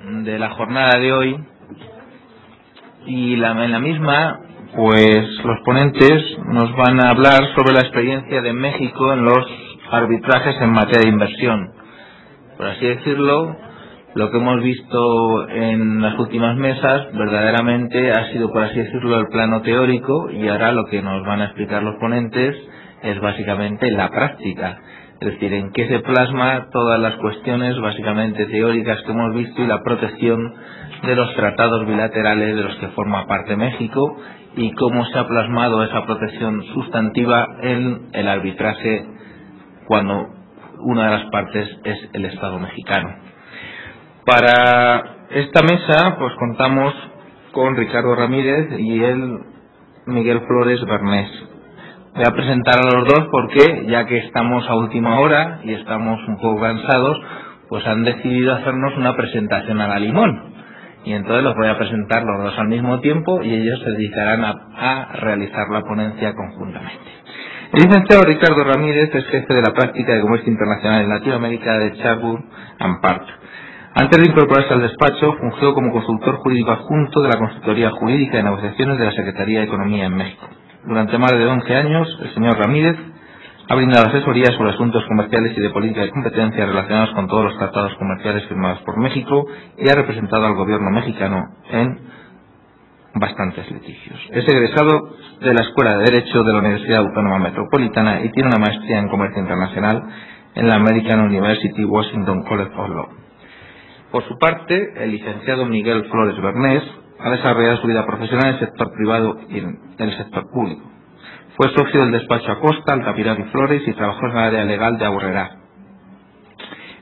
de la jornada de hoy y en la misma pues los ponentes nos van a hablar sobre la experiencia de México en los arbitrajes en materia de inversión. Por así decirlo, lo que hemos visto en las últimas mesas verdaderamente ha sido, por así decirlo, el plano teórico, y ahora lo que nos van a explicar los ponentes es básicamente la práctica, es decir, en qué se plasma todas las cuestiones básicamente teóricas que hemos visto y la protección de los tratados bilaterales de los que forma parte México y cómo se ha plasmado esa protección sustantiva en el arbitraje cuando una de las partes es el Estado mexicano. Para esta mesa pues contamos con Ricardo Ramírez y Miguel Flores Bernés. Voy a presentar a los dos porque, ya que estamos a última hora y estamos un poco cansados, pues han decidido hacernos una presentación a la limón. Y entonces los voy a presentar los dos al mismo tiempo y ellos se dedicarán a realizar la ponencia conjuntamente. El licenciado Ricardo Ramírez es jefe de la práctica de comercio internacional en Latinoamérica de Charbon & Partners. Antes de incorporarse al despacho, fungió como consultor jurídico adjunto de la Consultoría Jurídica de Negociaciones de la Secretaría de Economía en México. Durante más de 11 años, el señor Ramírez ha brindado asesorías sobre asuntos comerciales y de política de competencia relacionados con todos los tratados comerciales firmados por México y ha representado al gobierno mexicano en bastantes litigios. Es egresado de la Escuela de Derecho de la Universidad Autónoma Metropolitana y tiene una maestría en Comercio Internacional en la American University Washington College of Law. Por su parte, el licenciado Miguel Flores Bernés ha desarrollado su vida profesional en el sector privado y en el sector público. Fue socio del despacho Acosta, Altamirano y Flores y trabajó en el área legal de Aburrerá.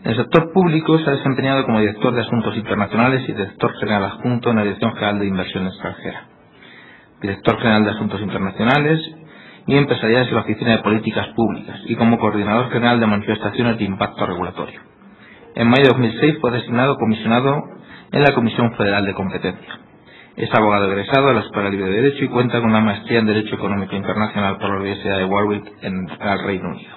En el sector público se ha desempeñado como director de Asuntos Internacionales y director general adjunto en la Dirección General de Inversión Extranjera, director general de Asuntos Internacionales y Empresariales en la Oficina de Políticas Públicas y como coordinador general de manifestaciones de impacto regulatorio. En mayo de 2006 fue designado comisionado en la Comisión Federal de Competencia. Es abogado egresado de la Escuela Libre de Derecho y cuenta con una maestría en Derecho Económico Internacional por la Universidad de Warwick en el Reino Unido.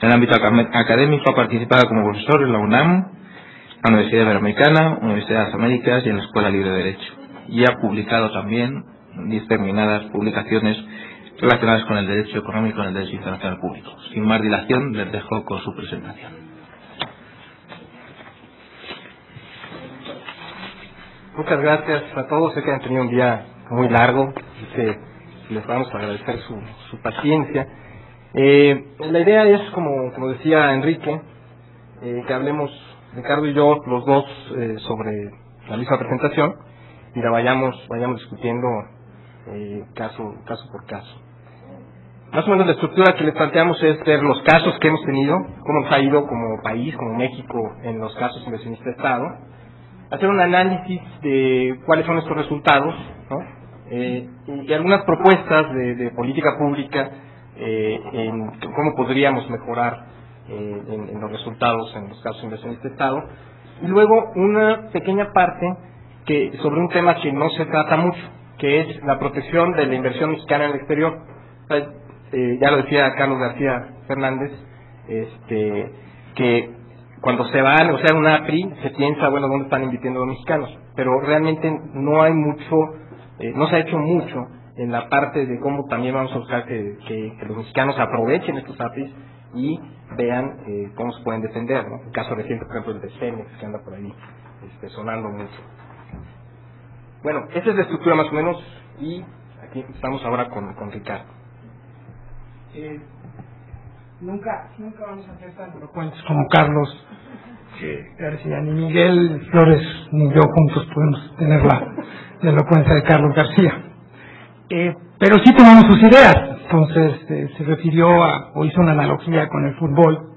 En el ámbito académico ha participado como profesor en la UNAM, la Universidad Iberoamericana, Universidad de las Américas y en la Escuela Libre de Derecho. Y ha publicado también determinadas publicaciones relacionadas con el derecho económico y el derecho internacional público. Sin más dilación, les dejo con su presentación. Muchas gracias a todos. Sé que han tenido un día muy largo y que les vamos a agradecer su paciencia. La idea es, como decía Enrique, que hablemos Ricardo y yo, los dos, sobre la misma presentación y la vayamos discutiendo caso por caso. Más o menos la estructura que les planteamos es ver los casos que hemos tenido, cómo nos ha ido como país, como México, en los casos inversionista Estado, hacer un análisis de cuáles son estos resultados, ¿no? Y algunas propuestas de política pública en cómo podríamos mejorar en los resultados en los casos de inversión de este Estado, y luego una pequeña parte sobre un tema que no se trata mucho, que es la protección de la inversión mexicana en el exterior. Ya lo decía Carlos García Fernández, que cuando se va a negociar un APRI se piensa, bueno, ¿dónde están invirtiendo los mexicanos? Pero realmente no hay mucho, no se ha hecho mucho en la parte de cómo también vamos a buscar que los mexicanos aprovechen estos APRIs y vean cómo se pueden defender, ¿no? El caso reciente, por ejemplo, el de Cemex, que anda por ahí sonando mucho. Bueno, esa es la estructura más o menos, y aquí estamos ahora con Ricardo. Nunca vamos a ser tan elocuentes como Carlos García, ni Miguel Flores ni yo juntos podemos tener la elocuencia de Carlos García. Pero sí tenemos sus ideas. Entonces se refirió o hizo una analogía con el fútbol.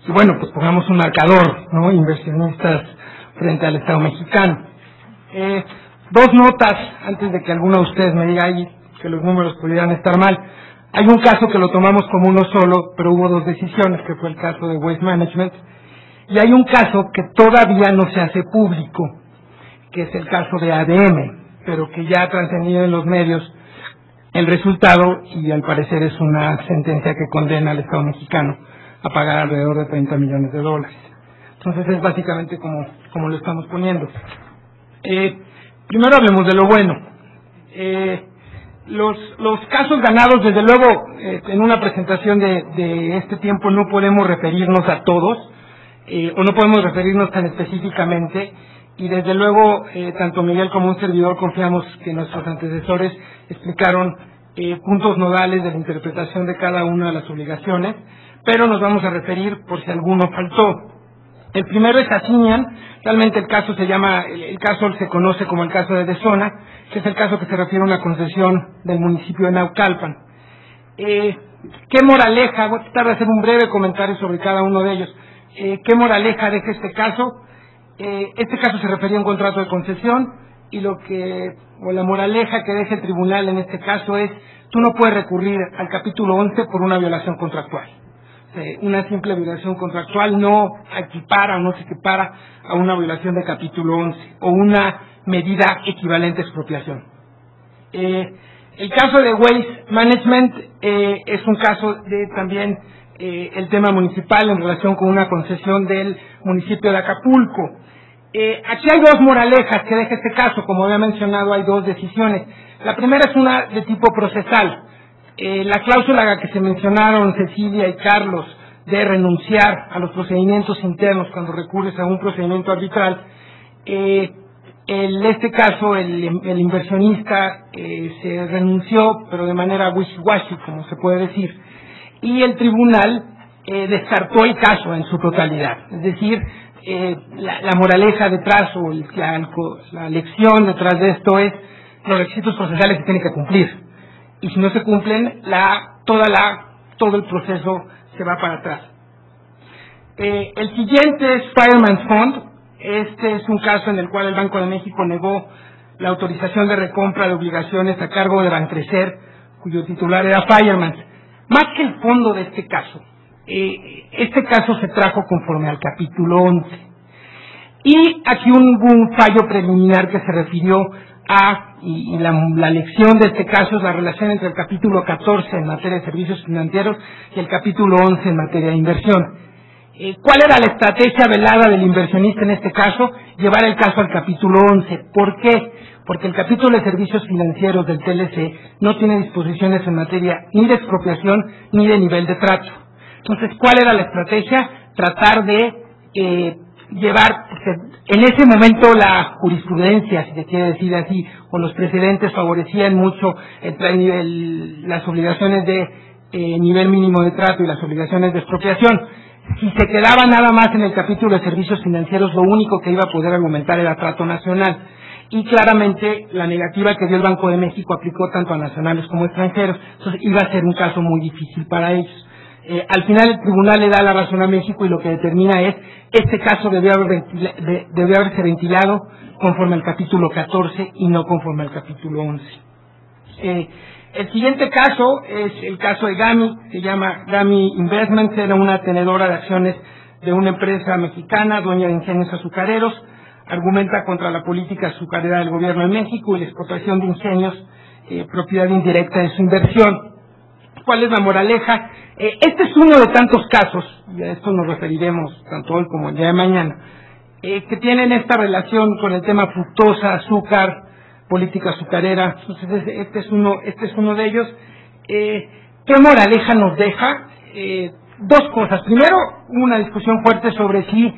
Y bueno, pues pongamos un marcador, ¿no? Inversionistas frente al Estado mexicano. Dos notas antes de que alguno de ustedes me diga ahí que los números pudieran estar mal. Hay un caso que lo tomamos como uno solo, pero hubo dos decisiones, que fue el caso de Waste Management, y hay un caso que todavía no se hace público, que es el caso de ADM, pero que ya ha trascendido en los medios el resultado, y al parecer es una sentencia que condena al Estado mexicano a pagar alrededor de $30 millones. Entonces es básicamente como lo estamos poniendo. Primero hablemos de lo bueno. Los casos ganados, desde luego, en una presentación de este tiempo no podemos referirnos a todos, o no podemos referirnos tan específicamente, y desde luego tanto Miguel como un servidor confiamos que nuestros antecesores explicaron puntos nodales de la interpretación de cada una de las obligaciones, pero nos vamos a referir por si alguno faltó. El primero es Asinian. Realmente el caso se conoce como el caso de Deshona, que es el caso que se refiere a una concesión del municipio de Naucalpan. ¿Qué moraleja? Voy a tratar de hacer un breve comentario sobre cada uno de ellos. ¿Qué moraleja deja este caso? Este caso se refería a un contrato de concesión, y la moraleja que deja el tribunal en este caso es: tú no puedes recurrir al capítulo 11 por una violación contractual. Una simple violación contractual no equipara o no se equipara a una violación de capítulo 11 o una medida equivalente a expropiación. El caso de Waste Management es un caso de también el tema municipal en relación con una concesión del municipio de Acapulco. Aquí hay dos moralejas que deja este caso. Como había mencionado, hay dos decisiones. La primera es una de tipo procesal. La cláusula que se mencionaron Cecilia y Carlos de renunciar a los procedimientos internos cuando recurres a un procedimiento arbitral, en este caso el inversionista se renunció, pero de manera wishy-washy, como se puede decir, y el tribunal descartó el caso en su totalidad. Es decir, la moraleja detrás o la lección detrás de esto es: los requisitos procesales se tienen que cumplir, y si no se cumplen, todo el proceso se va para atrás. El siguiente es Fireman's Fund. Este es un caso en el cual el Banco de México negó la autorización de recompra de obligaciones a cargo de Bancrecer, cuyo titular era Fireman's. Más que el fondo de este caso se trajo conforme al capítulo 11. Y aquí hubo un fallo preliminar que se refirió y la lección de este caso es la relación entre el capítulo 14 en materia de servicios financieros y el capítulo 11 en materia de inversión. ¿Cuál era la estrategia velada del inversionista en este caso? Llevar el caso al capítulo 11. ¿Por qué? Porque el capítulo de servicios financieros del TLC no tiene disposiciones en materia ni de expropiación ni de nivel de trato. Entonces, ¿cuál era la estrategia? Tratar de llevar, en ese momento la jurisprudencia, si se quiere decir así, o los precedentes favorecían mucho las obligaciones de nivel mínimo de trato y las obligaciones de expropiación. Si se quedaba nada más en el capítulo de servicios financieros, lo único que iba a poder argumentar era trato nacional. Y claramente la negativa que dio el Banco de México aplicó tanto a nacionales como a extranjeros. Entonces iba a ser un caso muy difícil para ellos. Al final el tribunal le da la razón a México y lo que determina es: este caso debió haberse ventilado conforme al capítulo 14 y no conforme al capítulo 11. El siguiente caso es el caso de GAMI, se llama GAMI Investments, era una tenedora de acciones de una empresa mexicana, dueña de ingenios azucareros. Argumenta contra la política azucarera del gobierno de México y la explotación de ingenios, propiedad indirecta de su inversión. ¿Cuál es la moraleja? Este es uno de tantos casos, y a esto nos referiremos tanto hoy como el día de mañana, que tienen esta relación con el tema fructosa, azúcar, política azucarera. Entonces este es uno de ellos. ¿Qué moraleja nos deja? Dos cosas. Primero, una discusión fuerte sobre si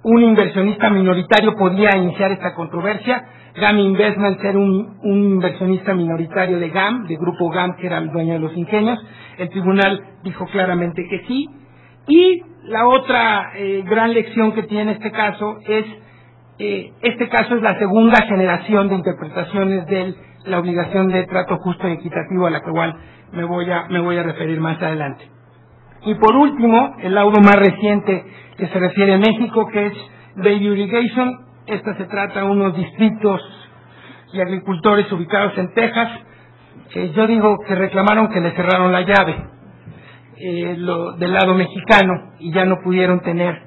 un inversionista minoritario podía iniciar esta controversia. GAMI Investments era un inversionista minoritario de GAM, de Grupo GAM, que era el dueño de los ingenios. El tribunal dijo claramente que sí. Y la otra gran lección que tiene este caso es la segunda generación de interpretaciones de la obligación de trato justo y equitativo, a la cual me voy a referir más adelante. Y por último, el laudo más reciente que se refiere a México, que es Baby Irrigation. Esta se trata de unos distritos y agricultores ubicados en Texas. Yo digo que reclamaron que le cerraron la llave del lado mexicano y ya no pudieron tener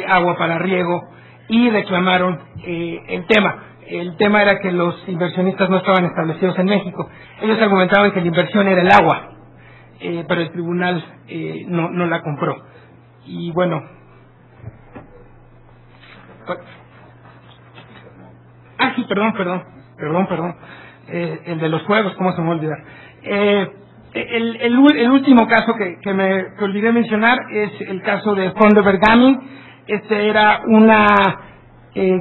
agua para riego, y reclamaron el tema. El tema era que los inversionistas no estaban establecidos en México. Ellos argumentaban que la inversión era el agua, pero el tribunal no la compró. Y bueno, Sí, perdón. El de los juegos, ¿cómo se me va a olvidar? El último caso que olvidé mencionar es el caso de Fondo Bergami. Este era una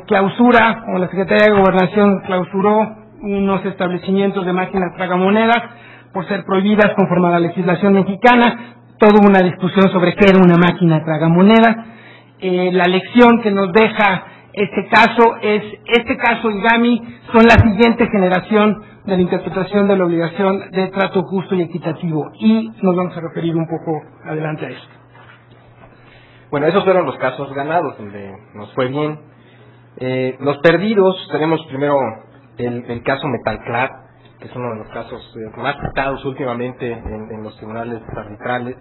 clausura, o la Secretaría de Gobernación clausuró unos establecimientos de máquinas tragamonedas por ser prohibidas conforme a la legislación mexicana. Toda una discusión sobre qué era una máquina tragamonedas. La lección que nos deja este caso y GAMI son la siguiente generación de la interpretación de la obligación de trato justo y equitativo, y nos vamos a referir un poco adelante a esto. Bueno, esos fueron los casos ganados, donde nos fue bien. Los perdidos, tenemos primero el caso Metalclad, que es uno de los casos más citados últimamente en los tribunales arbitrales.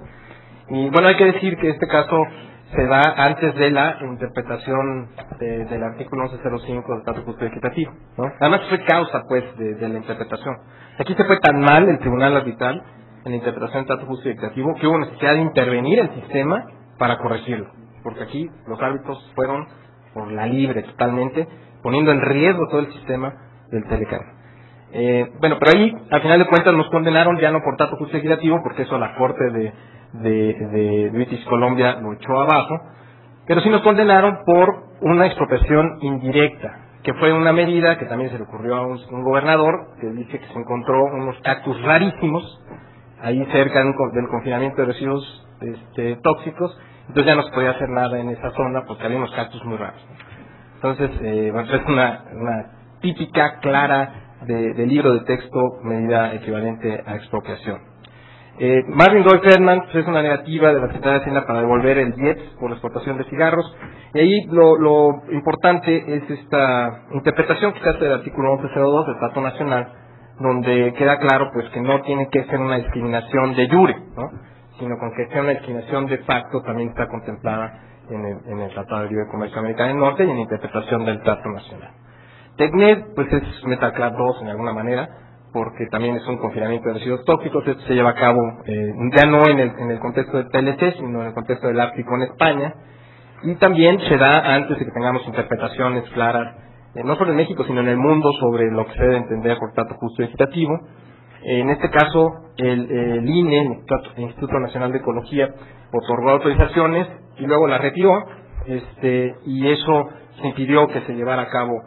Y bueno, hay que decir que este caso se da antes de la interpretación del artículo 1105 del trato justo y equitativo, ¿no? Además fue causa, pues, de la interpretación. Aquí se fue tan mal el tribunal arbitral en la interpretación del trato justo y equitativo que hubo necesidad de intervenir el sistema para corregirlo, porque aquí los árbitros fueron por la libre totalmente, poniendo en riesgo todo el sistema del Telecam. Bueno, pero ahí, al final de cuentas, nos condenaron ya no por trato justo y equitativo, porque eso la Corte de British Columbia lo echó abajo, pero sí nos condenaron por una expropiación indirecta, que fue una medida que también se le ocurrió a un gobernador, que dice que se encontró unos cactus rarísimos ahí cerca del confinamiento de residuos tóxicos. Entonces ya no se podía hacer nada en esa zona porque había unos cactus muy raros. Entonces, bueno, es una típica, clara de libro de texto, medida equivalente a expropiación. Marvin Roy Feldman, pues, es una negativa de la Secretaría de Hacienda para devolver el IEPS por la exportación de cigarros. Y ahí lo importante es esta interpretación que se hace del artículo 1102 del Trato Nacional, donde queda claro pues que no tiene que ser una discriminación de jure, ¿no?, sino con que sea una discriminación de facto también está contemplada en el Tratado de Libre Comercio Americano del Norte y en la interpretación del Trato Nacional. TECNET pues es Metalclad 2 en alguna manera, porque también es un confinamiento de residuos tóxicos. Esto se lleva a cabo ya no en el contexto del TLC, sino en el contexto del Ártico en España, y también se da antes de que tengamos interpretaciones claras, no solo en México, sino en el mundo, sobre lo que se debe entender por trato justo y equitativo. En este caso, el INE, el Instituto Nacional de Ecología, otorgó autorizaciones y luego las retiró, y eso se impidió que se llevara a cabo,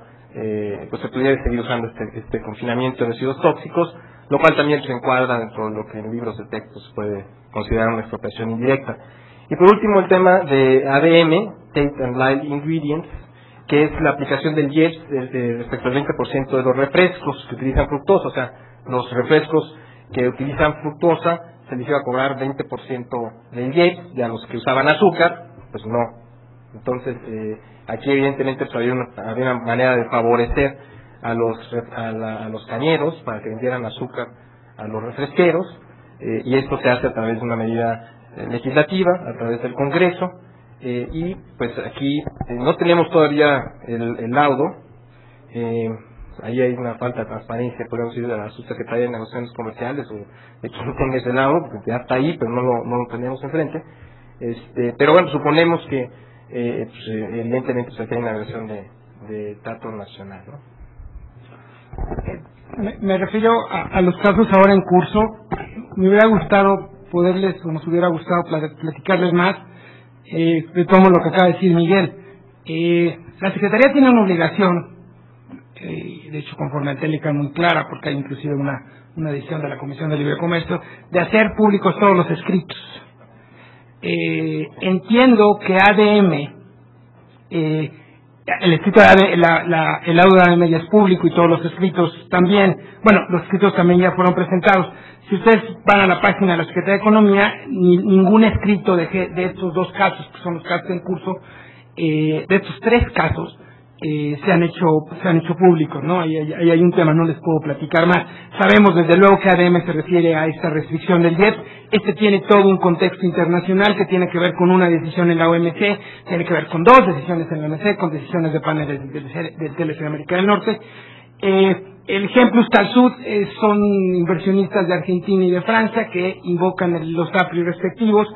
pues se pudiera seguir usando este confinamiento de residuos tóxicos, lo cual también se encuadra dentro de lo que en libros de texto se puede considerar una expropiación indirecta. Y por último, el tema de ADM, Tate and Lyle Ingredients, que es la aplicación del IEPS respecto al 20% de los refrescos que utilizan fructosa. O sea, los refrescos que utilizan fructosa se les iba a cobrar 20% del IEPS, y a los que usaban azúcar, pues no. Entonces, aquí evidentemente pues, había una manera de favorecer a los cañeros para que vendieran azúcar a los refresqueros, y esto se hace a través de una medida legislativa, a través del Congreso, y pues aquí no tenemos todavía el laudo. Ahí hay una falta de transparencia, podemos decir, de la Subsecretaría de Negociaciones Comerciales o de quien tenga ese laudo, porque ya está ahí, pero no lo tenemos enfrente. Pero bueno, suponemos que pues, evidentemente se tiene una versión de trato nacional, ¿no? Me refiero a los casos ahora en curso. Me hubiera gustado nos hubiera gustado platicarles más de todo lo que acaba de decir Miguel. La Secretaría tiene una obligación, de hecho conforme al Telecam muy clara, porque hay inclusive una decisión de la Comisión de Libre Comercio, de hacer públicos todos los escritos. Entiendo que ADM, el escrito de el laudo de ADM ya es público y todos los escritos también. Bueno, los escritos también ya fueron presentados. Si ustedes van a la página de la Secretaría de Economía, ningún escrito de estos dos casos, que son los casos en curso, de estos tres casos, se han hecho públicos, ¿no? Ahí hay un tema, no les puedo platicar más. Sabemos desde luego que ADM se refiere a esta restricción del IEPS. Tiene todo un contexto internacional que tiene que ver con una decisión en la OMC, tiene que ver con dos decisiones en la OMC, con decisiones de paneles del TLC de América del Norte. El ejemplo está al sur, son inversionistas de Argentina y de Francia que invocan los APRI respectivos.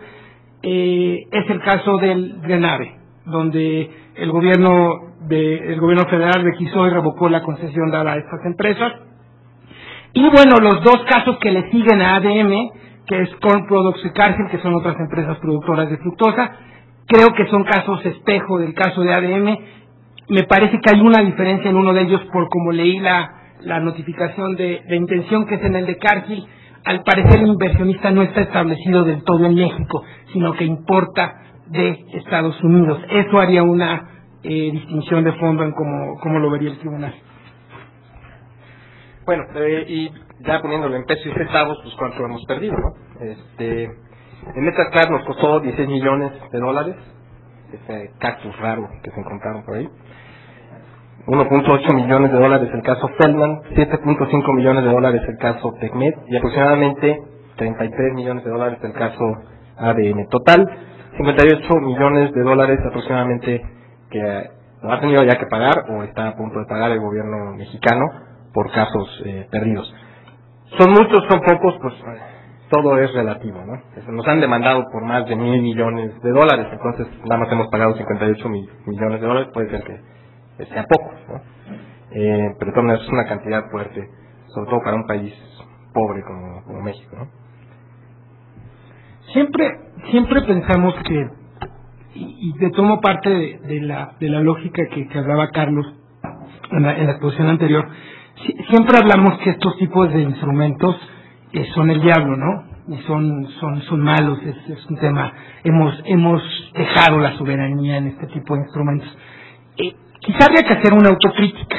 Es el caso del DRENAVE, donde el gobierno federal requisó y revocó la concesión dada a estas empresas. Y bueno, los dos casos que le siguen a ADM, que es Corn Products y Cargill, que son otras empresas productoras de fructosa, creo que son casos espejo del caso de ADM. Me parece que hay una diferencia en uno de ellos por como leí la notificación de intención, que es en el de Cargill. Al parecer el inversionista no está establecido del todo en México, sino que importa de Estados Unidos. Eso haría una distinción de fondo en cómo lo vería el tribunal. Bueno, y ya poniéndolo en pesos y centavos, pues cuánto hemos perdido, ¿no? En Metaclar nos costó $16 millones, ese cactus raro que se encontraron por ahí. 1.8 millones de dólares el caso Feldman, 7.5 millones de dólares el caso Tecmet y aproximadamente 33 millones de dólares el caso ADM. Total, 58 millones de dólares aproximadamente que lo ha tenido ya que pagar o está a punto de pagar el gobierno mexicano por casos perdidos. Son muchos, son pocos, pues todo es relativo, ¿no? Nos han demandado por más de 1,000 millones de dólares, entonces nada más hemos pagado 58 millones de dólares, puede ser que sea poco, ¿no? Pero de es una cantidad fuerte, sobre todo para un país pobre como México, ¿no? Siempre pensamos que, y te tomo parte de la lógica que hablaba Carlos en la exposición anterior, siempre hablamos que estos tipos de instrumentos son el diablo, ¿no? Y son malos, es un tema, hemos dejado la soberanía en este tipo de instrumentos. Quizá habría que hacer una autocrítica.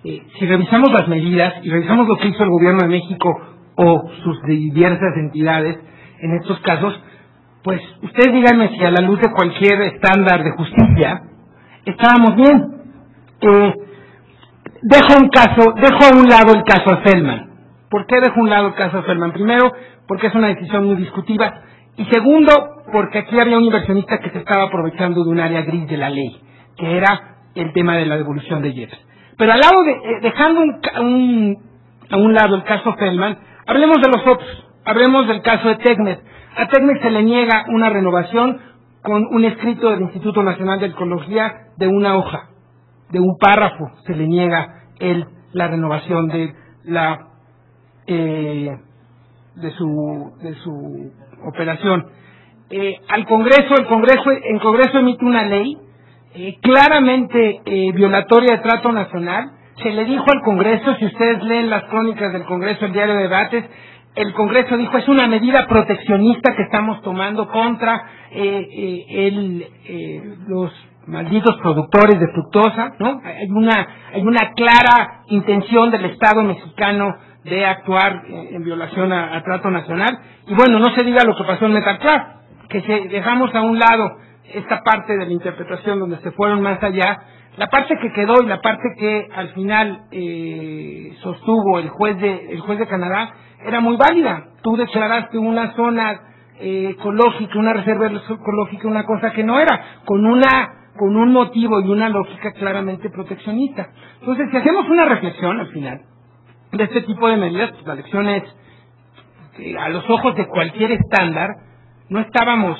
Si revisamos las medidas y revisamos lo que hizo el gobierno de México o sus diversas entidades en estos casos, pues ustedes díganme si a la luz de cualquier estándar de justicia estábamos bien. Dejo a un lado el caso a Feldman. ¿Por qué dejo a un lado el caso a Feldman? Primero, porque es una decisión muy discutida, y segundo, porque aquí había un inversionista que se estaba aprovechando de un área gris de la ley, que era el tema de la devolución de IEPS. Pero al lado dejando a un lado el caso Feldman, hablemos de los otros, hablemos del caso de Tecmet. A Tecmet se le niega una renovación con un escrito del Instituto Nacional de Ecología de una hoja, de un párrafo, se le niega la renovación de su operación. Al Congreso, el Congreso emite una ley claramente violatoria de trato nacional. Se le dijo al Congreso, si ustedes leen las crónicas del Congreso, el diario de debates, el Congreso dijo, es una medida proteccionista que estamos tomando contra los malditos productores de fructosa, ¿no? Hay una clara intención del Estado mexicano de actuar en violación a trato nacional. Y bueno, no se diga lo que pasó en Metaclar, que dejamos a un lado esta parte de la interpretación donde se fueron más allá. La parte que quedó y la parte que al final sostuvo el juez de Canadá era muy válida. Tú declaraste una zona ecológica, una reserva ecológica, una cosa que no era, con un motivo y una lógica claramente proteccionista. Entonces, si hacemos una reflexión al final de este tipo de medidas, pues la lección es que a los ojos de cualquier estándar no estábamos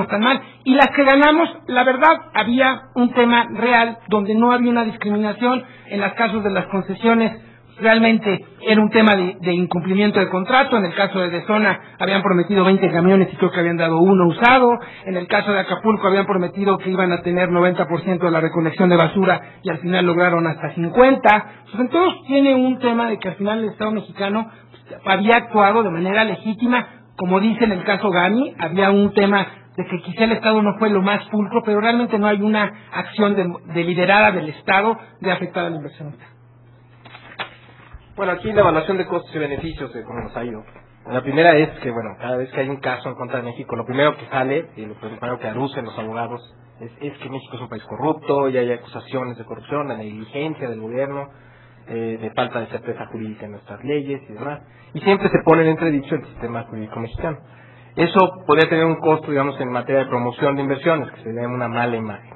tan mal. Y las que ganamos, la verdad, había un tema real donde no había una discriminación en los casos de las concesiones. Realmente era un tema de incumplimiento de contrato. En el caso de Zona habían prometido 20 camiones y creo que habían dado uno usado. En el caso de Acapulco habían prometido que iban a tener 90% de la recolección de basura y al final lograron hasta 50. Entonces tiene un tema de que al final el Estado mexicano había actuado de manera legítima. Como dice en el caso Gami, había un tema de que quizá el Estado no fue lo más pulcro, pero realmente no hay una acción deliberada del Estado de afectar al inversionista. Bueno, aquí la evaluación de costos y beneficios de cómo nos ha ido. La primera es que, bueno, cada vez que hay un caso en contra de México, lo primero que sale y lo primero que aducen los abogados es que México es un país corrupto y hay acusaciones de corrupción, de negligencia del gobierno, de falta de certeza jurídica en nuestras leyes y demás. Y siempre se pone en entredicho el sistema jurídico mexicano. Eso podría tener un costo, digamos, en materia de promoción de inversiones, que sería una mala imagen.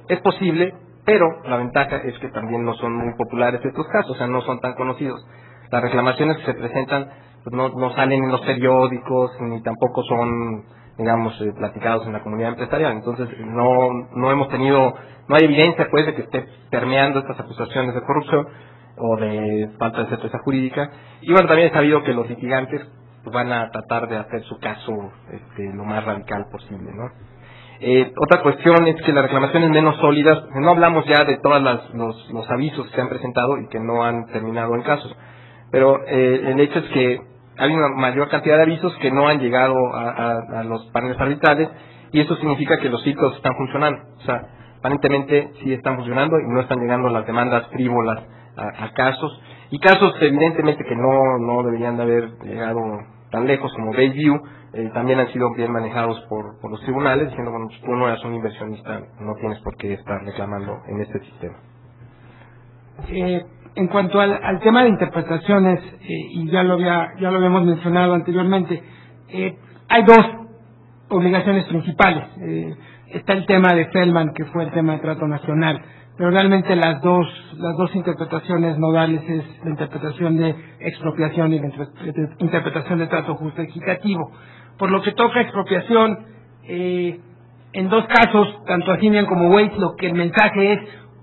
Es posible, pero la ventaja es que también no son muy populares estos casos, o sea, no son tan conocidos. Las reclamaciones que se presentan pues no salen en los periódicos, ni tampoco son digamos, platicados en la comunidad empresarial. Entonces, no hay evidencia, pues, de que esté permeando estas acusaciones de corrupción o de falta de certeza jurídica. Y bueno, también es sabido que los litigantes van a tratar de hacer su caso lo más radical posible, ¿no? Otra cuestión es que las reclamaciones menos sólidas, no hablamos ya de todos los avisos que se han presentado y que no han terminado en casos, pero el hecho es que hay una mayor cantidad de avisos que no han llegado a los paneles arbitrales, y eso significa que los ciclos están funcionando. O sea, aparentemente sí están funcionando y no están llegando las demandas frívolas a casos, y casos evidentemente que no deberían de haber llegado tan lejos como Bayview, también han sido bien manejados por los tribunales, diciendo, bueno, tú no eres un inversionista, no tienes por qué estar reclamando en este sistema. En cuanto al tema de interpretaciones, y ya lo habíamos mencionado anteriormente, hay dos obligaciones principales. Está el tema de Feldman, que fue el tema de trato nacional, pero realmente las dos interpretaciones nodales es la interpretación de expropiación y la interpretación de trato justo equitativo. Por lo que toca expropiación, en dos casos, tanto Athenian como Waite, lo que el mensaje es: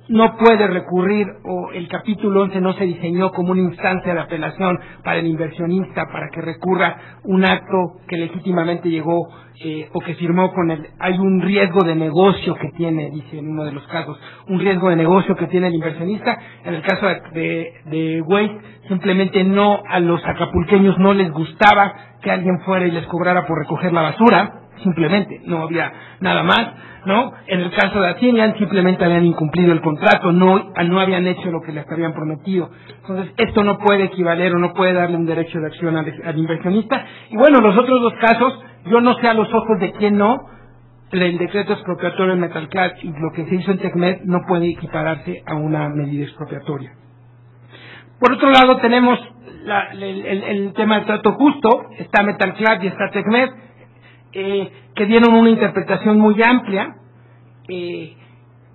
no puede recurrir, o el capítulo 11 no se diseñó como una instancia de apelación para el inversionista para que recurra un acto que legítimamente llegó o que firmó con él. Hay un riesgo de negocio que tiene, dice en uno de los casos, un riesgo de negocio que tiene el inversionista. En el caso de Waite, simplemente a los acapulqueños no les gustaba que alguien fuera y les cobrara por recoger la basura. Simplemente, no había nada más, ¿no? En el caso de Athenian, simplemente habían incumplido el contrato, no habían hecho lo que les habían prometido. Entonces, esto no puede equivaler o no puede darle un derecho de acción al inversionista. Y bueno, los otros dos casos, yo no sé a los ojos de quién no, el decreto expropiatorio en Metalclad y lo que se hizo en Tecmed no puede equipararse a una medida expropiatoria. Por otro lado, tenemos el tema del trato justo, está Metalclad y está Tecmed, que dieron una interpretación muy amplia.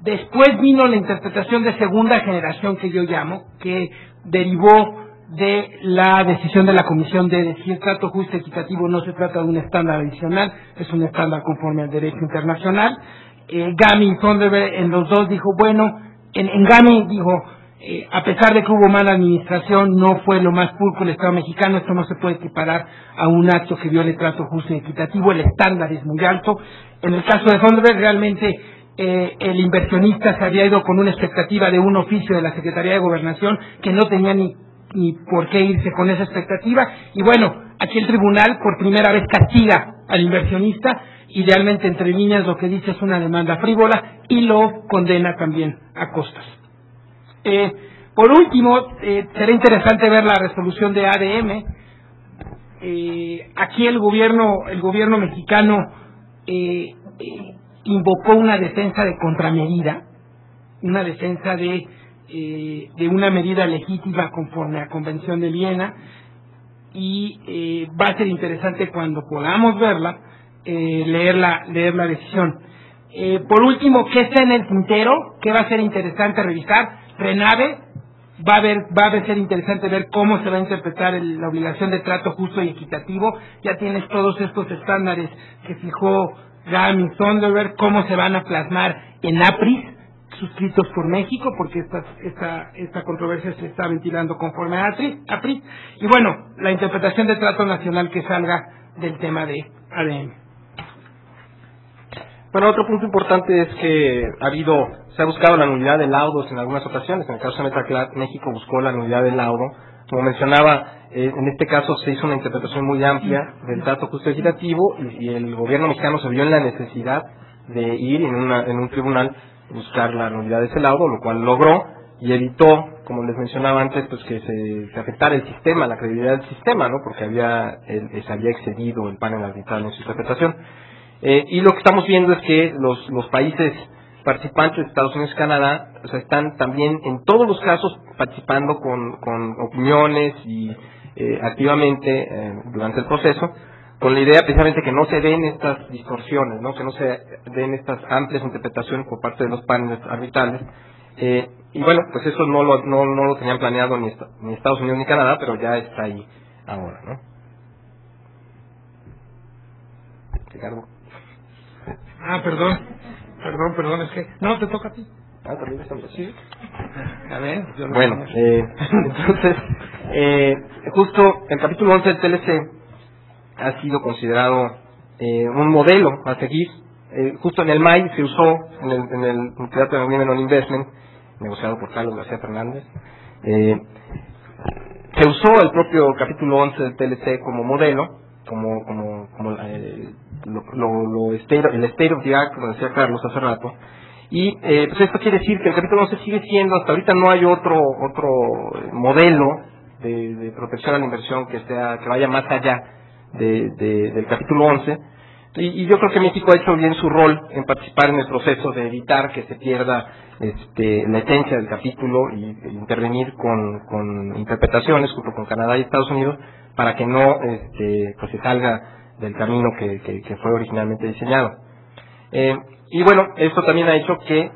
Después vino la interpretación de segunda generación, que yo llamo, que derivó de la decisión de la Comisión de decir trato justo y equitativo no se trata de un estándar adicional, es un estándar conforme al derecho internacional. Gami y Thunderberg en los dos dijo, bueno, en Gami dijo, a pesar de que hubo mala administración, no fue lo más pulcro el Estado mexicano, esto no se puede equiparar a un acto que viole trato justo y equitativo, el estándar es muy alto. En el caso de Thunderberg, realmente el inversionista se había ido con una expectativa de un oficio de la Secretaría de Gobernación que no tenía ni por qué irse con esa expectativa, y bueno, aquí el tribunal por primera vez castiga al inversionista, idealmente entre líneas lo que dice es una demanda frívola, y lo condena también a costas. Por último, será interesante ver la resolución de ADM. Aquí el gobierno mexicano invocó una defensa de contramedida, una defensa de una medida legítima conforme a Convención de Viena, y va a ser interesante cuando podamos verla, leer la decisión. Por último, ¿qué está en el tintero? ¿Qué va a ser interesante revisar? Renave, va a ser interesante ver cómo se va a interpretar la obligación de trato justo y equitativo. Ya tienes todos estos estándares que fijó Gami y Thunderberg, cómo se van a plasmar en APRIS, suscritos por México, porque esta controversia se está ventilando conforme a APRIS, y bueno, la interpretación de trato nacional que salga del tema de ADM. Bueno, otro punto importante es que se ha buscado la nulidad de laudos en algunas ocasiones. En el caso de Metalclad, México buscó la nulidad del laudo. Como mencionaba, en este caso se hizo una interpretación muy amplia del trato justo y equitativo, y el gobierno mexicano se vio en la necesidad de ir en un tribunal buscar la nulidad de ese laudo, lo cual logró y evitó, como les mencionaba antes, pues que se afectara el sistema, la credibilidad del sistema, ¿no? Porque se había excedido el panel arbitral en su interpretación. Y lo que estamos viendo es que los países participantes, Estados Unidos y Canadá, o sea, están también en todos los casos participando con opiniones y activamente durante el proceso, con la idea precisamente que no se den estas distorsiones, ¿no? Que no se den estas amplias interpretaciones por parte de los paneles arbitrales. Y bueno, pues eso no lo tenían planeado ni Estados Unidos ni Canadá, pero ya está ahí ahora, ¿no? Ricardo. Perdón, es que... No, te toca a ti. También estamos así. A ver, yo bueno, entonces, justo el capítulo 11 del TLC ha sido considerado un modelo a seguir. Justo en el MAI se usó, en el Teatro de Women on Investment, negociado por Carlos García Fernández, se usó el propio capítulo 11 del TLC como modelo, el state of the art, como decía Carlos hace rato, y pues esto quiere decir que el capítulo 11 sigue siendo, hasta ahorita no hay otro modelo de protección a la inversión que vaya más allá del capítulo 11, y yo creo que México ha hecho bien su rol en participar en el proceso de evitar que se pierda la esencia del capítulo y intervenir con interpretaciones junto con Canadá y Estados Unidos para que no pues se salga del camino que fue originalmente diseñado. Y bueno, esto también ha hecho que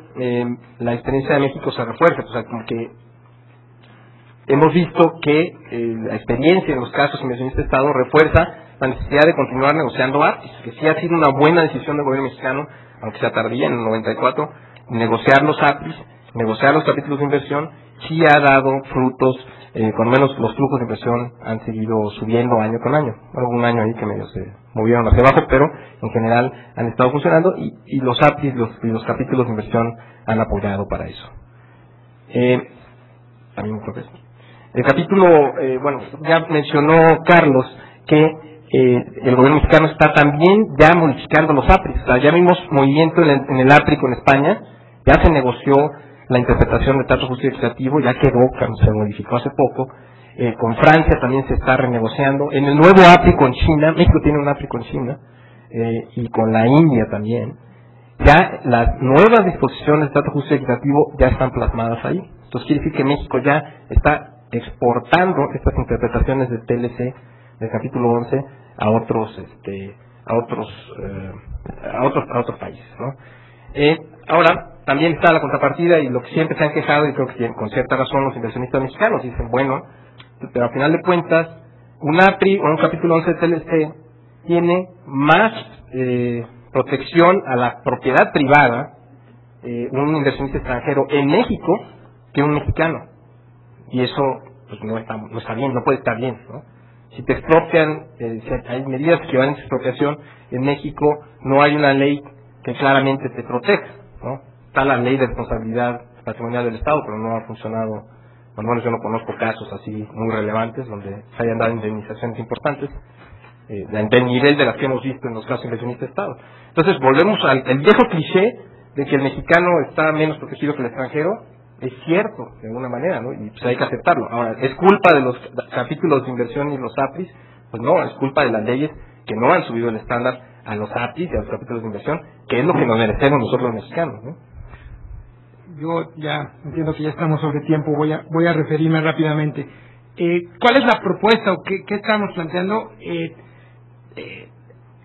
la experiencia de México se refuerce, o sea, como que hemos visto que la experiencia en los casos inversionistas de Estado refuerza la necesidad de continuar negociando APIs, que sí ha sido una buena decisión del gobierno mexicano, aunque sea tardía, en el 94, negociar los APIs, negociar los capítulos de inversión, sí ha dado frutos, por lo menos los flujos de inversión han seguido subiendo año con año. Bueno, un año ahí que medio se movieron hacia abajo, pero en general han estado funcionando y los APIs y los capítulos de inversión han apoyado para eso. También creo que es. El capítulo, bueno, ya mencionó Carlos que el gobierno mexicano está también ya modificando los APRIs. O sea, ya vimos movimiento en el APRICO en España, ya se negoció la interpretación del trato justo y equitativo, ya quedó, se modificó hace poco. Con Francia también se está renegociando. En el nuevo APRICO en China, México tiene un APRICO en China, y con la India también, ya las nuevas disposiciones del trato justo y equitativo ya están plasmadas ahí. Entonces quiere decir que México ya está exportando estas interpretaciones del TLC del capítulo 11 a otros países, ¿no? Ahora también está la contrapartida y lo que siempre se han quejado, y creo que con cierta razón los inversionistas mexicanos dicen, bueno, pero al final de cuentas un APRI o un capítulo 11 de TLC tiene más protección a la propiedad privada, un inversionista extranjero en México, que un mexicano, y eso pues no está bien, no puede estar bien, ¿no? Si te expropian, hay medidas que van en expropiación. En México no hay una ley que claramente te proteja, ¿no? Está la ley de responsabilidad patrimonial del Estado, pero no ha funcionado. Por lo menos yo no conozco casos así muy relevantes donde se hayan dado indemnizaciones importantes del nivel de las que hemos visto en los casos inversionistas de Estado. Entonces volvemos al viejo cliché de que el mexicano está menos protegido que el extranjero. Es cierto, de alguna manera, ¿no? Y pues hay que aceptarlo. Ahora, ¿es culpa de los capítulos de inversión y los APIs? Pues no, es culpa de las leyes que no han subido el estándar a los APIs y a los capítulos de inversión, que es lo que nos merecemos nosotros los mexicanos, ¿no? Yo ya entiendo que ya estamos sobre tiempo, voy a referirme rápidamente. ¿Cuál es la propuesta o qué estamos planteando?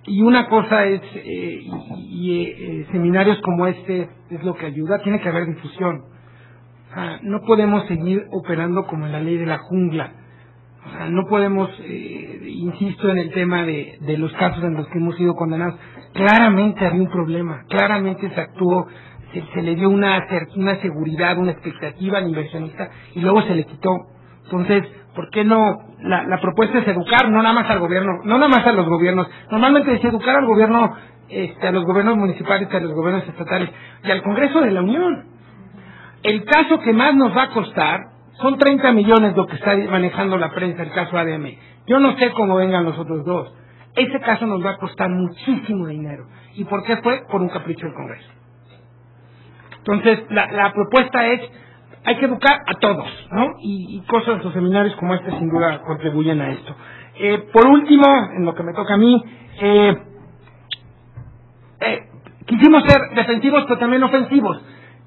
Y una cosa es, seminarios como este es lo que ayuda, tiene que haber difusión. No podemos seguir operando como en la ley de la jungla. No podemos, insisto en el tema de los casos en los que hemos sido condenados. Claramente había un problema, claramente se actuó, se le dio una seguridad, una expectativa al inversionista y luego se le quitó. Entonces, ¿por qué no? La propuesta es educar, no nada más al gobierno, no nada más a los gobiernos. Normalmente es educar al gobierno, a los gobiernos municipales, a los gobiernos estatales y al Congreso de la Unión. El caso que más nos va a costar son 30 millones lo que está manejando la prensa, el caso ADM. Yo no sé cómo vengan los otros dos. Ese caso nos va a costar muchísimo dinero. ¿Y por qué fue? Por un capricho del Congreso. Entonces, la propuesta es, hay que educar a todos, ¿no? Y cosas, los seminarios como este sin duda contribuyen a esto. Por último, en lo que me toca a mí, quisimos ser defensivos pero también ofensivos.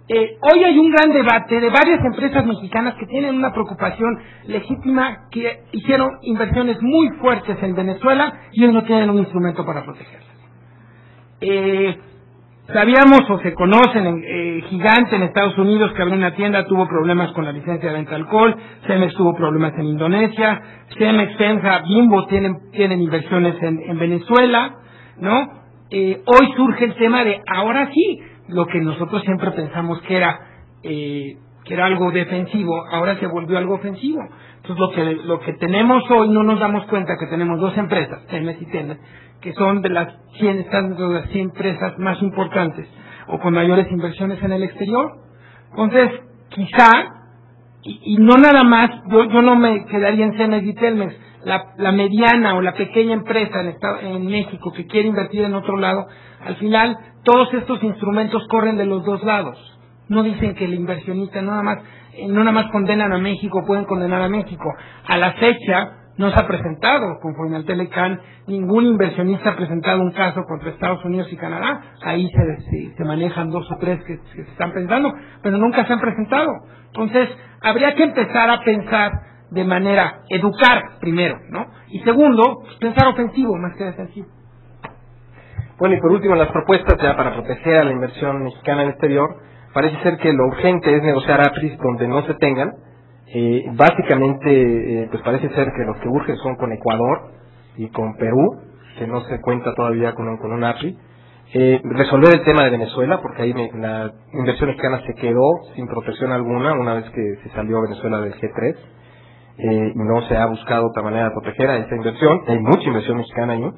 Hoy hay un gran debate de varias empresas mexicanas que tienen una preocupación legítima, que hicieron inversiones muy fuertes en Venezuela y hoy no tienen un instrumento para protegerlas. Sabíamos o se conocen, Gigante en Estados Unidos que abrió una tienda tuvo problemas con la licencia de venta de alcohol, Cemex tuvo problemas en Indonesia, Cemex, Fenja, Bimbo tienen inversiones en Venezuela, ¿no? hoy surge el tema de, ahora sí, lo que nosotros siempre pensamos que era algo defensivo, ahora se volvió algo ofensivo. Entonces lo que tenemos hoy, no nos damos cuenta que tenemos dos empresas, Telmex y Telmex, que son de las 100, están dentro de las 100 empresas más importantes o con mayores inversiones en el exterior. Entonces, quizá, y no nada más, yo no me quedaría en Telmex y Telmex, la mediana o la pequeña empresa en México que quiere invertir en otro lado, al final todos estos instrumentos corren de los dos lados. No dicen que el inversionista no nada más condenan a México, pueden condenar a México. A la fecha no se ha presentado, conforme al Telecan, ningún inversionista ha presentado un caso contra Estados Unidos y Canadá. Ahí se manejan 2 o 3 que se están pensando, pero nunca se han presentado. Entonces, habría que empezar a pensar de manera, educar primero, ¿no? Y segundo, pensar ofensivo más que defensivo. Bueno, y por último, las propuestas ya para proteger a la inversión mexicana en el exterior. Parece ser que lo urgente es negociar APRIs donde no se tengan. Básicamente, pues parece ser que los que urgen son con Ecuador y con Perú, que no se cuenta todavía con un APRI. Resolver el tema de Venezuela, porque ahí la inversión mexicana se quedó sin protección alguna una vez que se salió Venezuela del G3. Y no se ha buscado otra manera de proteger a esa inversión. Hay mucha inversión mexicana ahí.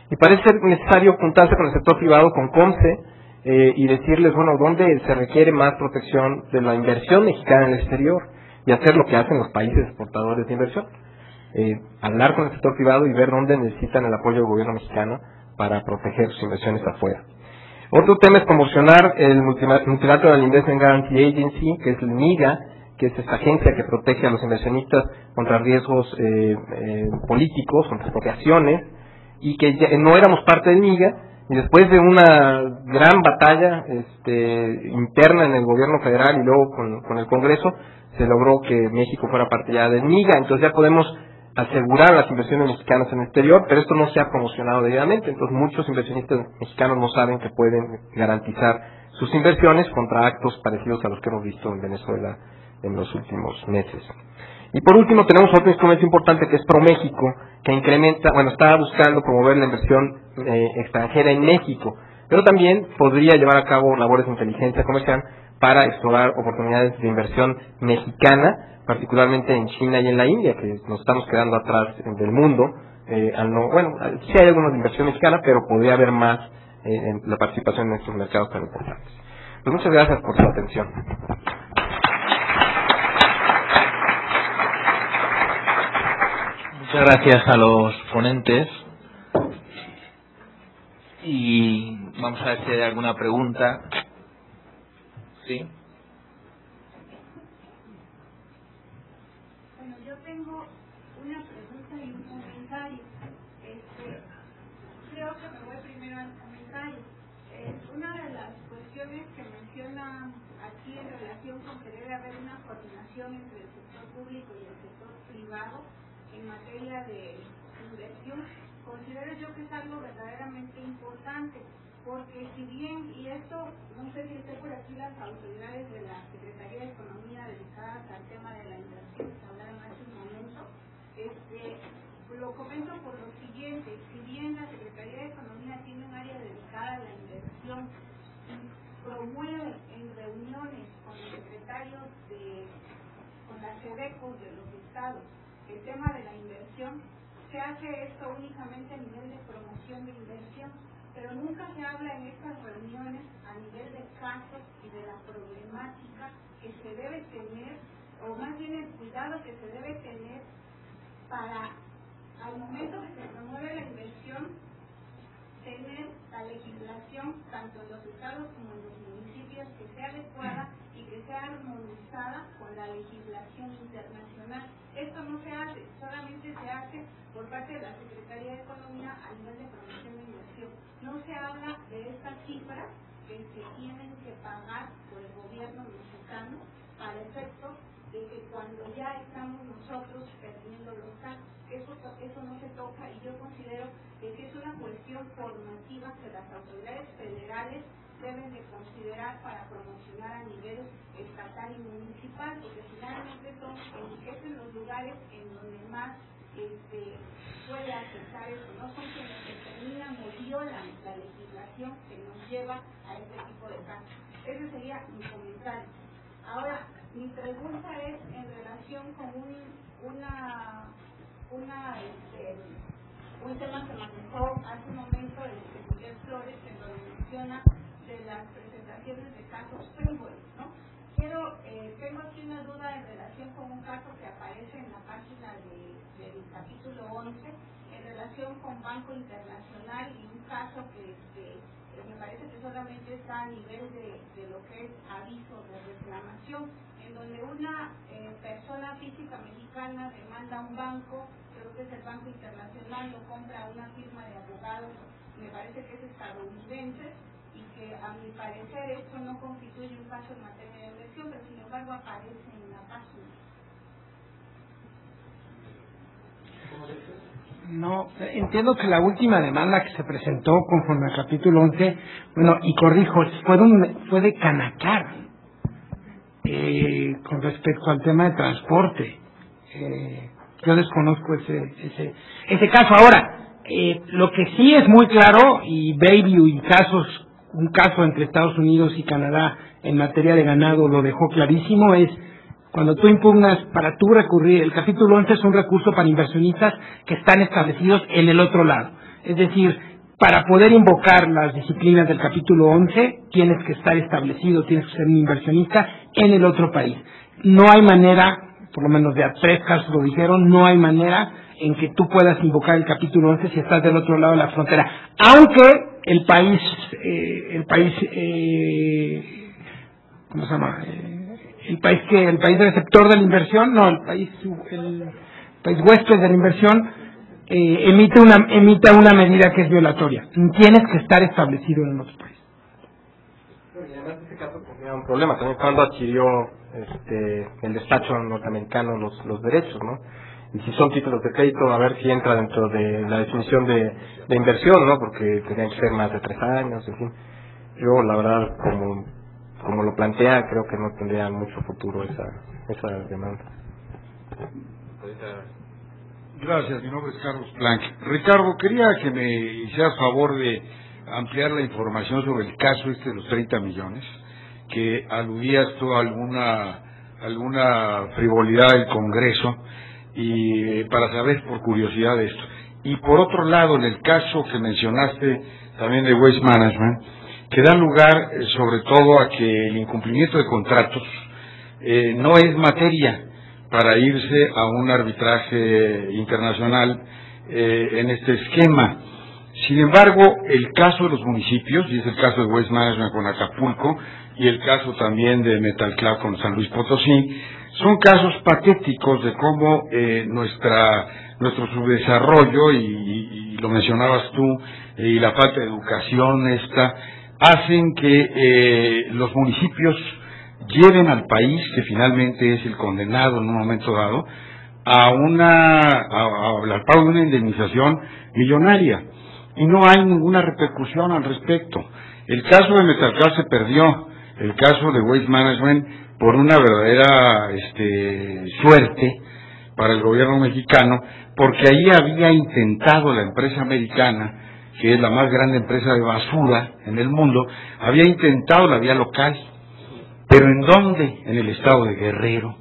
Y parece ser necesario juntarse con el sector privado, con COMCE, y decirles, bueno, dónde se requiere más protección de la inversión mexicana en el exterior, y hacer lo que hacen los países exportadores de inversión. Hablar con el sector privado y ver dónde necesitan el apoyo del gobierno mexicano para proteger sus inversiones afuera. Otro tema es promocionar el Multilateral Investment Guarantee Agency, que es el MIGA, que es esta agencia que protege a los inversionistas contra riesgos políticos, contra expropiaciones, y que ya no éramos parte del MIGA, y después de una gran batalla interna en el gobierno federal y luego con el Congreso, se logró que México fuera parte ya del MIGA. Entonces ya podemos asegurar las inversiones mexicanas en el exterior, pero esto no se ha promocionado debidamente. Entonces muchos inversionistas mexicanos no saben que pueden garantizar sus inversiones contra actos parecidos a los que hemos visto en Venezuela en los últimos meses. Y por último tenemos otro instrumento importante que es ProMéxico, que está buscando promover la inversión extranjera en México, pero también podría llevar a cabo labores de inteligencia comercial para explorar oportunidades de inversión mexicana, particularmente en China y en la India, que nos estamos quedando atrás del mundo. Sí hay alguna inversión mexicana, pero podría haber más en la participación en estos mercados tan importantes. Pues muchas gracias por su atención. Muchas gracias a los ponentes y vamos a ver si hay alguna pregunta. ¿Sí? Bueno, yo tengo una pregunta y un comentario. Creo que me voy primero al comentario. Una de las cuestiones que menciona aquí en relación con que debe haber una coordinación entre el sector público y el sector privado en materia de inversión, considero yo que es algo verdaderamente importante, porque si bien, y esto, no sé si esté por aquí las autoridades de la Secretaría de Economía dedicadas al tema de la inversión que hablaron hace un momento, lo comento por lo siguiente: si bien la Secretaría de Economía tiene un área dedicada a la inversión y promueve en reuniones con los secretarios con las SEDECOs de los estados el tema de la inversión, se hace esto únicamente a nivel de promoción de inversión, pero nunca se habla en estas reuniones a nivel de casos y de la problemática que se debe tener, o más bien el cuidado que se debe tener para, al momento que se promueve la inversión, tener la legislación, tanto en los estados como en los municipios, que sea adecuada y que sea armonizada con la legislación internacional. Esto no se hace, solamente se hace por parte de la Secretaría de Economía a nivel de promoción de inversión. No se habla de estas cifras que se tienen que pagar por el gobierno mexicano para efecto de que cuando ya estamos nosotros perdiendo los casos, eso no se toca, y yo considero que es una cuestión formativa que las autoridades federales deben de considerar para promocionar a nivel estatal y municipal, porque finalmente es en los lugares en donde más puede afectar eso, no son quienes determinan o violan la la legislación que nos lleva a este tipo de casos. Ese sería mi comentario. Ahora, mi pregunta es en relación con un tema que manejó hace un momento el Miguel Flores, que lo menciona de las presentaciones de casos frívolos, ¿no? Tengo aquí una duda en relación con un caso que aparece en la página del capítulo 11 en relación con Banco Internacional y un caso que me parece que solamente está a nivel de lo que es aviso de reclamación, en donde una persona física mexicana demanda a un banco, creo que es el Banco Internacional, lo compra a una firma de abogados, me parece que es estadounidense, y que a mi parecer esto no constituye un caso en materia de inversión, pero sin embargo aparece en la página. No, entiendo que la última demanda que se presentó conforme al capítulo 11, bueno, y corrijo, fue de Canacar, con respecto al tema de transporte. Yo desconozco ese caso. Ahora, lo que sí es muy claro, y Bayview y un caso entre Estados Unidos y Canadá en materia de ganado lo dejó clarísimo, es cuando tú impugnas, para tú recurrir, el capítulo 11 es un recurso para inversionistas que están establecidos en el otro lado. Es decir, para poder invocar las disciplinas del capítulo 11, tienes que estar establecido, tienes que ser un inversionista en el otro país. No hay manera, por lo menos de a 3 casos lo dijeron, no hay manera en que tú puedas invocar el capítulo 11 si estás del otro lado de la frontera. Aunque el país ¿cómo se llama? El país receptor de la inversión, no, el país huésped de la inversión emita una medida que es violatoria. Tienes que estar establecido en el otro país. Y además en este caso tenía un problema también cuando adquirió el despacho norteamericano los derechos, ¿no? Y si son títulos de crédito, a ver si entra dentro de la definición de inversión, ¿no? Porque tenían que ser más de 3 años, en fin. Yo, la verdad, como lo plantea, creo que no tendría mucho futuro esa demanda. Gracias, mi nombre es Carlos Planck. Ricardo, quería que me hicieras favor de ampliar la información sobre el caso de los 30 millones, que aludías tú a alguna frivolidad del Congreso, y para saber por curiosidad de esto. Y por otro lado, en el caso que mencionaste también de Waste Management, que da lugar sobre todo a que el incumplimiento de contratos no es materia para irse a un arbitraje internacional en este esquema. Sin embargo, el caso de los municipios, y es el caso de Waste Management con Acapulco, y el caso también de Metal Club con San Luis Potosí, son casos patéticos de cómo nuestro subdesarrollo, y lo mencionabas tú, y la falta de educación hacen que los municipios lleven al país, que finalmente es el condenado en un momento dado, al pago de una indemnización millonaria, y no hay ninguna repercusión al respecto. El caso de Metalcar se perdió, el caso de Waste Management, por una verdadera suerte para el gobierno mexicano, porque ahí había intentado la empresa americana, que es la más grande empresa de basura en el mundo, había intentado la vía local. ¿Pero en dónde? En el estado de Guerrero.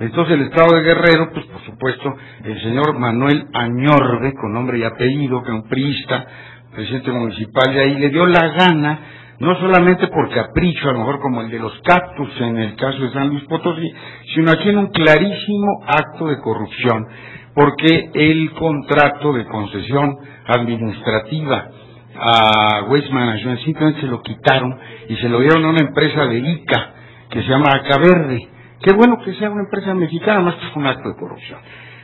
Entonces el estado de Guerrero, pues por supuesto, el señor Manuel Añorbe, con nombre y apellido, que es un priista, presidente municipal de ahí, le dio la gana, no solamente por capricho, a lo mejor como el de los cactus en el caso de San Luis Potosí, sino aquí en un clarísimo acto de corrupción, porque el contrato de concesión administrativa a Waste Management simplemente se lo quitaron y se lo dieron a una empresa de Ica que se llama Acaverde. Qué bueno que sea una empresa mexicana, más que fue un acto de corrupción.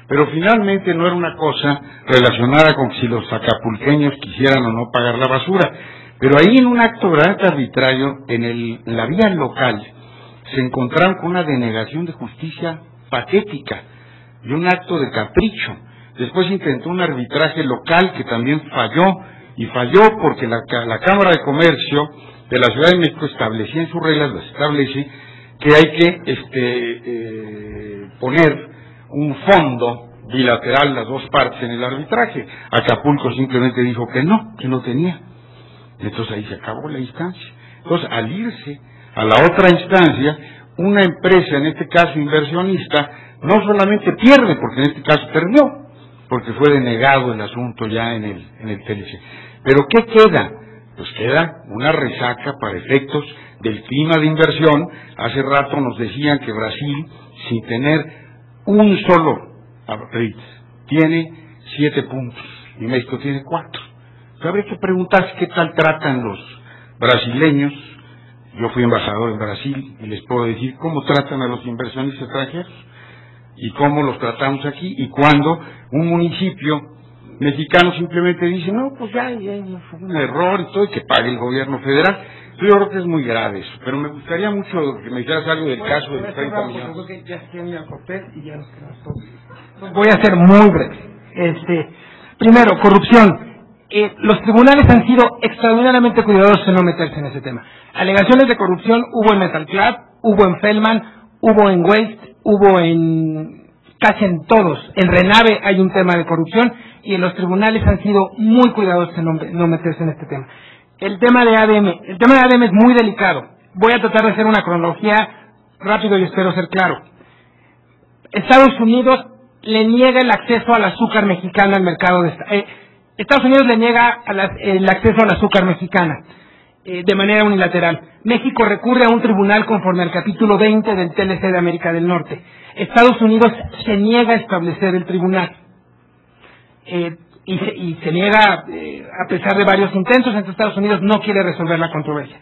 Pero finalmente no era una cosa relacionada con si los acapulqueños quisieran o no pagar la basura. Pero ahí en un acto verdaderamente arbitrario, en la vía local, se encontraron con una denegación de justicia patética y un acto de capricho. Después intentó un arbitraje local que también falló, y falló porque la Cámara de Comercio de la Ciudad de México establecía en sus reglas, las establece, que hay que poner un fondo bilateral las dos partes en el arbitraje. Acapulco simplemente dijo que no tenía. Entonces ahí se acabó la instancia. Entonces, al irse a la otra instancia, una empresa, en este caso inversionista, no solamente pierde, porque en este caso perdió, porque fue denegado el asunto ya en el TLC. Pero ¿qué queda? Pues queda una resaca para efectos del clima de inversión. Hace rato nos decían que Brasil, sin tener un solo REIT, tiene 7 puntos y México tiene 4. Pero habría que preguntarse qué tal tratan los brasileños. Yo fui embajador en Brasil y les puedo decir cómo tratan a los inversionistas extranjeros y cómo los tratamos aquí, y cuando un municipio mexicano simplemente dice, no, pues ya fue un error y todo, y que pague el gobierno federal. Yo creo que es muy grave eso, pero me gustaría mucho que me dijeras algo del caso de los 30 millones. Voy a ser muy breve. Primero, corrupción. Los tribunales han sido extraordinariamente cuidadosos en no meterse en ese tema. Alegaciones de corrupción hubo en Metal Club, hubo en Fellman, hubo en Waste, hubo casi en todos. En Renave hay un tema de corrupción y en los tribunales han sido muy cuidadosos en no meterse en este tema. El tema de ADM es muy delicado. Voy a tratar de hacer una cronología rápido y espero ser claro. Estados Unidos le niega el acceso al azúcar mexicana al mercado Estados Unidos le niega el acceso al azúcar mexicana de manera unilateral. México recurre a un tribunal conforme al capítulo 20 del TLC de América del Norte. Estados Unidos se niega a establecer el tribunal y se niega a pesar de varios intentos. Entonces Estados Unidos no quiere resolver la controversia.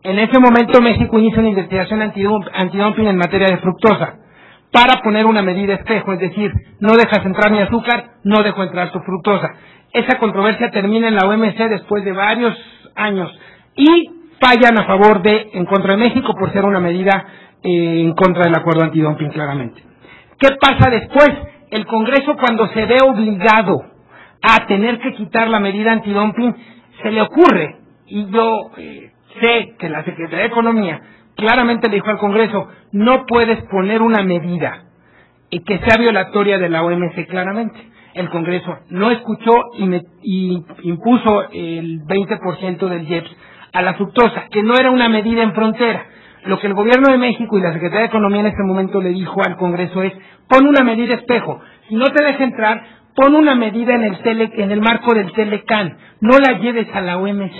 En ese momento México inicia una investigación antidumping en materia de fructosa para poner una medida espejo, es decir, no dejas entrar mi azúcar, no dejo entrar tu fructosa. Esa controversia termina en la OMC después de varios años y fallan en contra de México por ser una medida en contra del acuerdo antidumping, claramente. ¿Qué pasa después? El Congreso, cuando se ve obligado a tener que quitar la medida antidumping, se le ocurre, y yo sé que la Secretaría de Economía claramente le dijo al Congreso, no puedes poner una medida que sea violatoria de la OMC claramente. El Congreso no escuchó y impuso el 20% del IEPS a la fructosa, que no era una medida en frontera. Lo que el Gobierno de México y la Secretaría de Economía en este momento le dijo al Congreso es, pon una medida espejo, si no te deja entrar, pon una medida en el marco del Telecan, no la lleves a la OMC,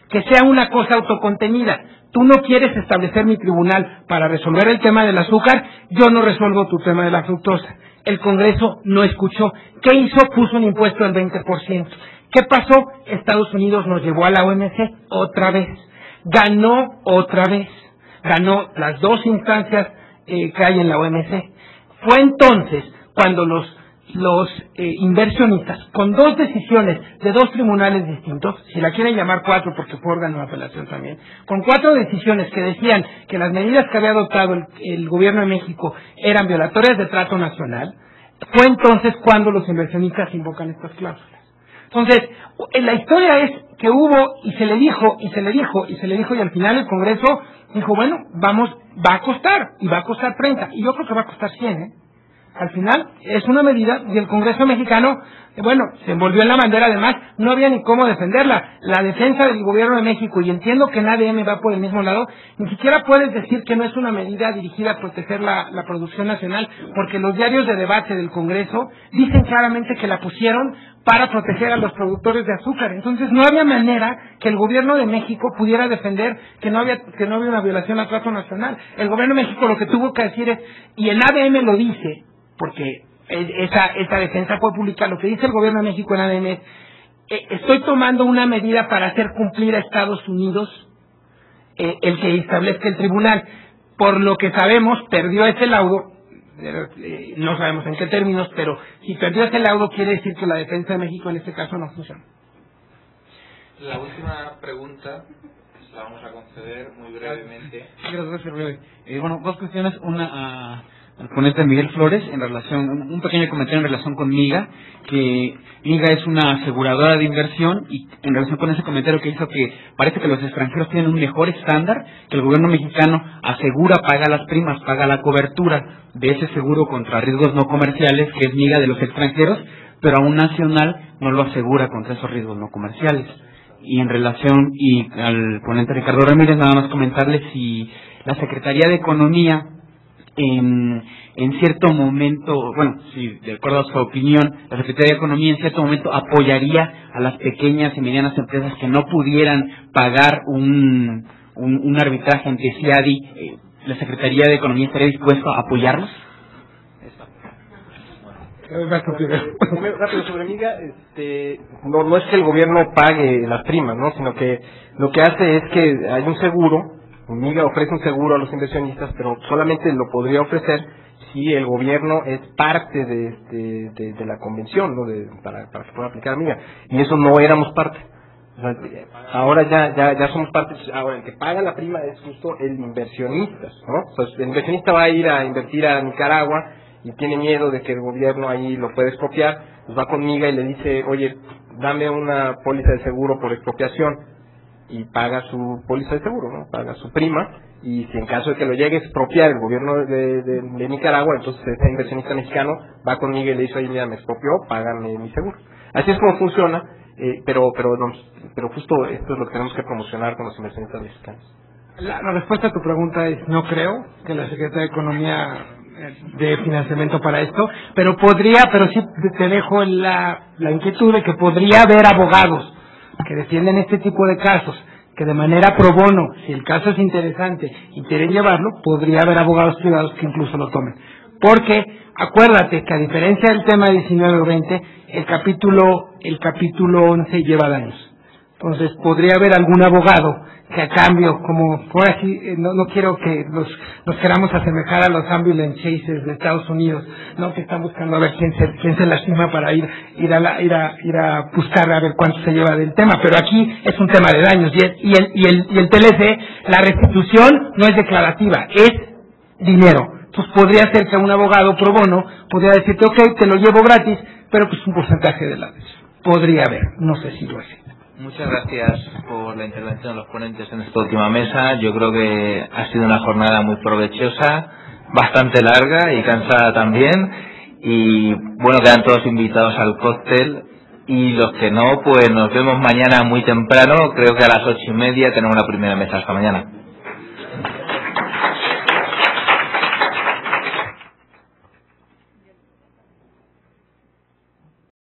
que sea una cosa autocontenida. Tú no quieres establecer mi tribunal para resolver el tema del azúcar, yo no resuelvo tu tema de la fructosa. El Congreso no escuchó. ¿Qué hizo? Puso un impuesto del 20%. ¿Qué pasó? Estados Unidos nos llevó a la OMC otra vez. Ganó otra vez. Ganó las dos instancias que hay en la OMC. Fue entonces cuando los inversionistas, con dos decisiones de dos tribunales distintos, si la quieren llamar 4 porque fue órgano de apelación también, con 4 decisiones que decían que las medidas que había adoptado el Gobierno de México eran violatorias de trato nacional, fue entonces cuando los inversionistas invocan estas cláusulas. Entonces, la historia es que hubo, y se le dijo, y al final el Congreso dijo, bueno, va a costar 30, y yo creo que va a costar 100, Al final es una medida y el Congreso mexicano, se envolvió en la bandera. Además, no había ni cómo defenderla. La defensa del Gobierno de México, y entiendo que en ADM va por el mismo lado, ni siquiera puedes decir que no es una medida dirigida a proteger la producción nacional, porque los diarios de debate del Congreso dicen claramente que la pusieron para proteger a los productores de azúcar. Entonces no había manera que el Gobierno de México pudiera defender que no había una violación al trato nacional. El Gobierno de México lo que tuvo que decir es, y en ADM lo dice, porque esa defensa fue pública, lo que dice el Gobierno de México en ADN es, estoy tomando una medida para hacer cumplir a Estados Unidos el que establezca el tribunal. Por lo que sabemos, perdió ese laudo, no sabemos en qué términos, pero si perdió ese laudo quiere decir que la defensa de México en este caso no funciona. La última pregunta la vamos a conceder muy brevemente. Bueno, dos cuestiones. Una al ponente Miguel Flores, un pequeño comentario en relación con MIGA, que MIGA es una aseguradora de inversión, y en relación con ese comentario que hizo, que parece que los extranjeros tienen un mejor estándar, que el gobierno mexicano asegura, paga las primas, paga la cobertura de ese seguro contra riesgos no comerciales, que es MIGA de los extranjeros, pero a un nacional no lo asegura contra esos riesgos no comerciales. Y en relación y al ponente Ricardo Ramírez, nada más comentarle si la Secretaría de Economía en cierto momento, bueno, si de acuerdo a su opinión, la Secretaría de Economía en cierto momento apoyaría a las pequeñas y medianas empresas que no pudieran pagar un arbitraje ante CIADI, ¿la Secretaría de Economía estaría dispuesta a apoyarlos? Rápido sobre Miga, no es que el gobierno pague las primas, ¿no? Sino que lo que hace es que hay un seguro, Miga ofrece un seguro a los inversionistas, pero solamente lo podría ofrecer si el gobierno es parte de la convención, ¿no? Para que pueda aplicar Miga, y eso no éramos parte. O sea, ahora ya somos parte. Ahora el que paga la prima es justo el inversionista, ¿no? O sea, el inversionista va a ir a invertir a Nicaragua y tiene miedo de que el gobierno ahí lo pueda expropiar, pues va con Miga y le dice, oye, dame una póliza de seguro por expropiación, y paga su póliza de seguro, ¿no? Paga su prima, y si en caso de que lo llegue a expropiar el gobierno de Nicaragua, entonces ese inversionista mexicano va con Miga y le dice, oye, mira, me expropió, págame mi seguro. Así es como funciona, pero justo esto es lo que tenemos que promocionar con los inversionistas mexicanos. La respuesta a tu pregunta es no creo que la Secretaría de Economía dé financiamiento para esto, pero sí te dejo la inquietud de que podría haber abogados que defienden este tipo de casos, que de manera pro bono, si el caso es interesante y quieren llevarlo, podría haber abogados privados que incluso lo tomen. Porque acuérdate que a diferencia del tema 19 o 20, el capítulo 11 lleva daños. Entonces podría haber algún abogado que a cambio, como por así, no quiero que nos queramos asemejar a los ambulance chases de Estados Unidos, no, que están buscando a ver quién se lastima para ir a buscar a ver cuánto se lleva del tema, pero aquí es un tema de daños y el TLC, la restitución no es declarativa, es dinero. Entonces podría ser que un abogado pro bono podría decirte, ok, te lo llevo gratis, pero pues un porcentaje de la vez. Podría haber, no sé si lo es. Muchas gracias por la intervención de los ponentes en esta última mesa. Yo creo que ha sido una jornada muy provechosa, bastante larga y cansada también. Y bueno, quedan todos invitados al cóctel. Y los que no, pues nos vemos mañana muy temprano. Creo que a las 8:30 tenemos la primera mesa. Hasta mañana.